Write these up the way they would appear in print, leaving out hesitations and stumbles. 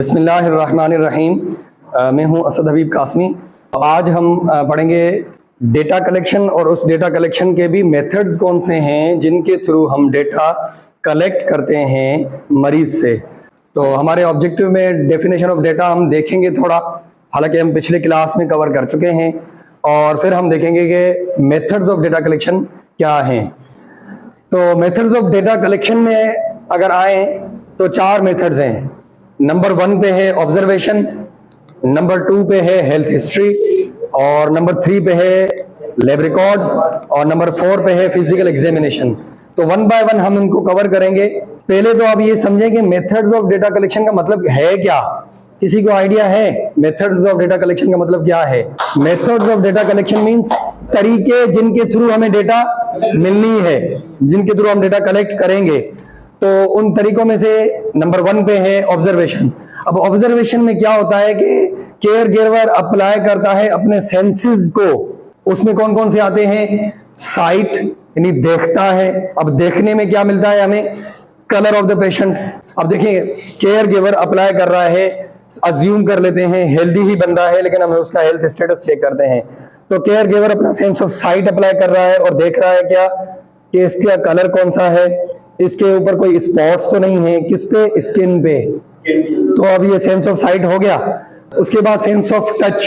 बिस्मिल्लाहिर्रहमानिर्रहीम। मैं हूं असद हबीब कासमी। आज हम पढ़ेंगे डेटा कलेक्शन और उस डेटा कलेक्शन के भी मेथड्स कौन से हैं जिनके थ्रू हम डेटा कलेक्ट करते हैं मरीज से। तो हमारे ऑब्जेक्टिव में डेफिनेशन ऑफ डेटा हम देखेंगे थोड़ा, हालांकि हम पिछले क्लास में कवर कर चुके हैं, और फिर हम देखेंगे कि मेथड्स ऑफ डेटा कलेक्शन क्या हैं। तो मेथड्स ऑफ डेटा कलेक्शन में अगर आए तो 4 मेथड्स हैं। नंबर 1 पे है ऑब्जर्वेशन, नंबर 2 पे है हेल्थ हिस्ट्री, और नंबर 3 पे है लैब रिकॉर्ड्स, और नंबर 4 पे है फिजिकल एग्जामिनेशन। तो 1 बाय 1 हम इनको कवर करेंगे। पहले तो आप ये समझें कि मेथड्स ऑफ डेटा कलेक्शन का मतलब है क्या। किसी को आइडिया है मेथड्स ऑफ डेटा कलेक्शन का मतलब क्या है? Methods of data collection means तरीके जिनके थ्रू हमें डेटा मिलनी है, जिनके थ्रू हम डेटा कलेक्ट करेंगे। तो उन तरीकों में से नंबर 1 पे है ऑब्जर्वेशन। अब ऑब्जर्वेशन में क्या होता है कि केयर गिवर अप्लाई करता है अपने सेंसेस को। उसमें कौन कौन से आते हैं? साइट यानी देखता है। अब देखने में क्या मिलता है हमें? Colour of the patient. अब देखिए केयर गिवर अप्लाई कर रहा है, अज्यूम कर लेते हैं हेल्दी ही बंदा है, लेकिन हम उसका हेल्थ स्टेटस चेक करते हैं। तो केयर गिवर अपना सेंस ऑफ साइट अप्लाई कर रहा है और देख रहा है क्या कि इसका कलर कौन सा है, इसके ऊपर कोई स्पॉट्स तो नहीं है, किस पे? स्किन पे। तो अब ये सेंस ऑफ साइट हो गया। उसके बाद sense of touch.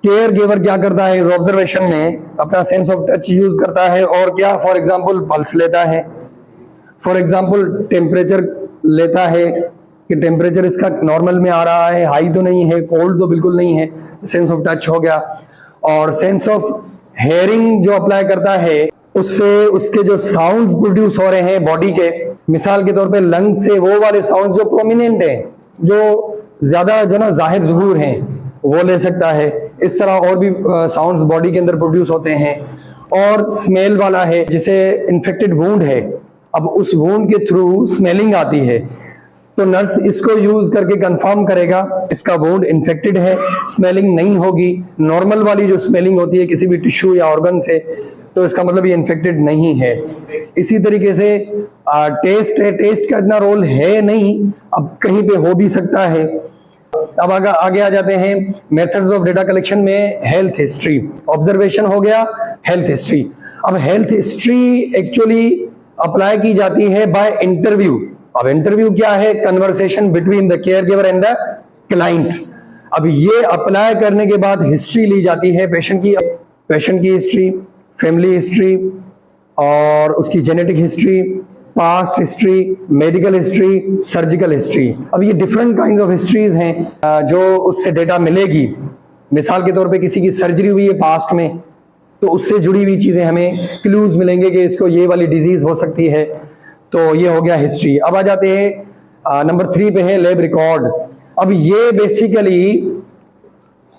Care giver क्या करता है ऑब्जर्वेशन में? अपना सेंस ऑफ टच यूज करता है, और क्या? फॉर एग्जांपल पल्स लेता है, फॉर एग्जांपल टेम्परेचर लेता है कि टेम्परेचर इसका नॉर्मल में आ रहा है, हाई तो नहीं है, कोल्ड तो बिल्कुल नहीं है। सेंस ऑफ टच हो गया। और सेंस ऑफ हेयरिंग जो अप्लाई करता है, उससे उसके जो साउंड्स प्रोड्यूस हो रहे हैं बॉडी के, मिसाल के तौर पे लंग से वो वाले साउंड्स जो प्रोमिनेंट हैं, जो ज्यादा जो ना जाहिर ज़ुहूर हैं, वो ले सकता है। इस तरह और भी साउंड्स बॉडी के अंदर प्रोड्यूस होते हैं। और स्मेल वाला है, जैसे इन्फेक्टेड वुंड है, अब उस वुंड के थ्रू स्मेलिंग आती है, तो नर्स इसको यूज करके कंफर्म करेगा इसका वुंड इन्फेक्टेड है, स्मेलिंग नहीं होगी। नॉर्मल वाली जो स्मेलिंग होती है किसी भी टिश्यू या ऑर्गन से, तो इसका मतलब ये इन्फेक्टेड नहीं है। इसी तरीके से टेस्ट है, टेस्ट का इतना रोल है नहीं, अब कहीं पे हो भी सकता है। अब आगे आ जाते हैं मेथड्स ऑफ डेटा कलेक्शन में हेल्थ हिस्ट्री। ऑब्जर्वेशन हो गया, हेल्थ हिस्ट्री। अब हेल्थ हिस्ट्री एक्चुअली अप्लाई की जाती है बाय इंटरव्यू। अब इंटरव्यू क्या है? Conversation between the care giver and the client. अब ये अप्लाई करने के बाद हिस्ट्री ली जाती है पेशेंट की हिस्ट्री, फैमिली हिस्ट्री, और उसकी genetic history, past history, medical history, surgical history. अब ये डिफरेंट काइंड ऑफ हिस्ट्रीज हैं जो उससे डेटा मिलेगी। मिसाल के तौर पे किसी की सर्जरी हुई है पास्ट में, तो उससे जुड़ी हुई चीजें हमें क्लूज मिलेंगे कि इसको ये वाली डिजीज हो सकती है। तो ये हो गया हिस्ट्री। अब आ जाते हैं नंबर 3 पे है लैब रिकॉर्ड। अब ये basically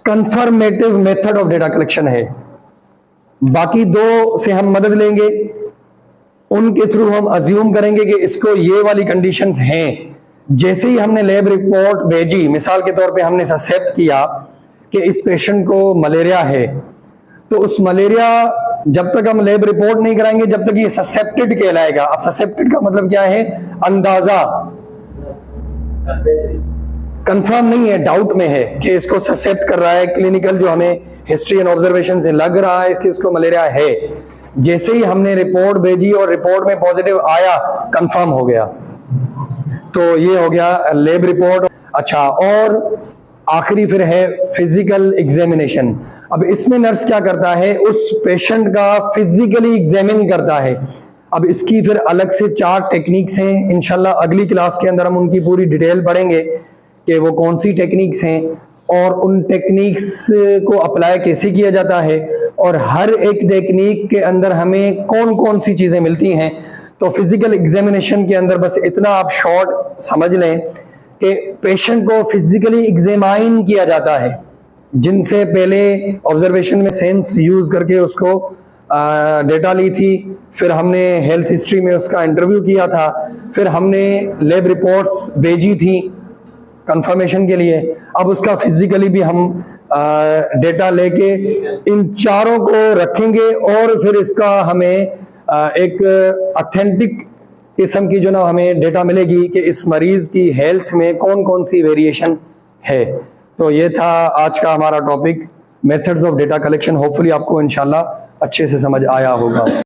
confirmative method of data collection है। बाकी 2 से हम मदद लेंगे, उनके थ्रू हम अज्यूम करेंगे कि इसको ये वाली कंडीशंस हैं। जैसे ही हमने लैब रिपोर्ट भेजी, मिसाल के तौर पे हमने ससेप्ट किया कि इस पेशेंट को मलेरिया है, तो उस मलेरिया जब तक हम लैब रिपोर्ट नहीं कराएंगे जब तक ये ससेप्टेड कहलाएगा। अब ससेप्टेड का मतलब क्या है? अंदाजा, कंफर्म नहीं है, डाउट में है कि इसको ससेप्ट कर रहा है। क्लिनिकल जो हमें हिस्ट्री एंड ऑब्जर्वेशन से लग रहा है कि इसको मलेरिया है, जैसे ही हमने रिपोर्ट भेजी और रिपोर्ट में पॉजिटिव आया, कंफर्म हो गया। तो ये हो गया लैब रिपोर्ट। अच्छा, और आखिरी फिर है फिजिकल एग्जामिनेशन। अब इसमें नर्स क्या करता है? उस पेशेंट का फिजिकली एग्जामिन करता है। अब इसकी फिर अलग से 4 टेक्निक्स हैं। इंशाल्लाह अगली क्लास के अंदर हम उनकी पूरी डिटेल पढ़ेंगे कि वो कौन सी टेक्निक्स हैं और उन टेक्निक्स को अप्लाई कैसे किया जाता है, और हर एक टेक्निक के अंदर हमें कौन कौन सी चीजें मिलती हैं। तो फिजिकल एग्जामिनेशन के अंदर बस इतना आप शॉर्ट समझ लें कि पेशेंट को फिजिकली एग्जामाइन किया जाता है, जिनसे पहले ऑब्जर्वेशन में सेंस यूज करके उसको डेटा ली थी, फिर हमने हेल्थ हिस्ट्री में उसका इंटरव्यू किया था, फिर हमने लैब रिपोर्ट्स भेजी थी कंफर्मेशन के लिए। अब उसका फिजिकली भी हम डेटा लेके इन 4 को रखेंगे, और फिर इसका हमें एक ऑथेंटिक किस्म की जो ना हमें डेटा मिलेगी कि इस मरीज की हेल्थ में कौन कौन सी वेरिएशन है। तो ये था आज का हमारा topic, methods of data collection. Hopefully आपको इंशाल्लाह अच्छे से समझ आया होगा।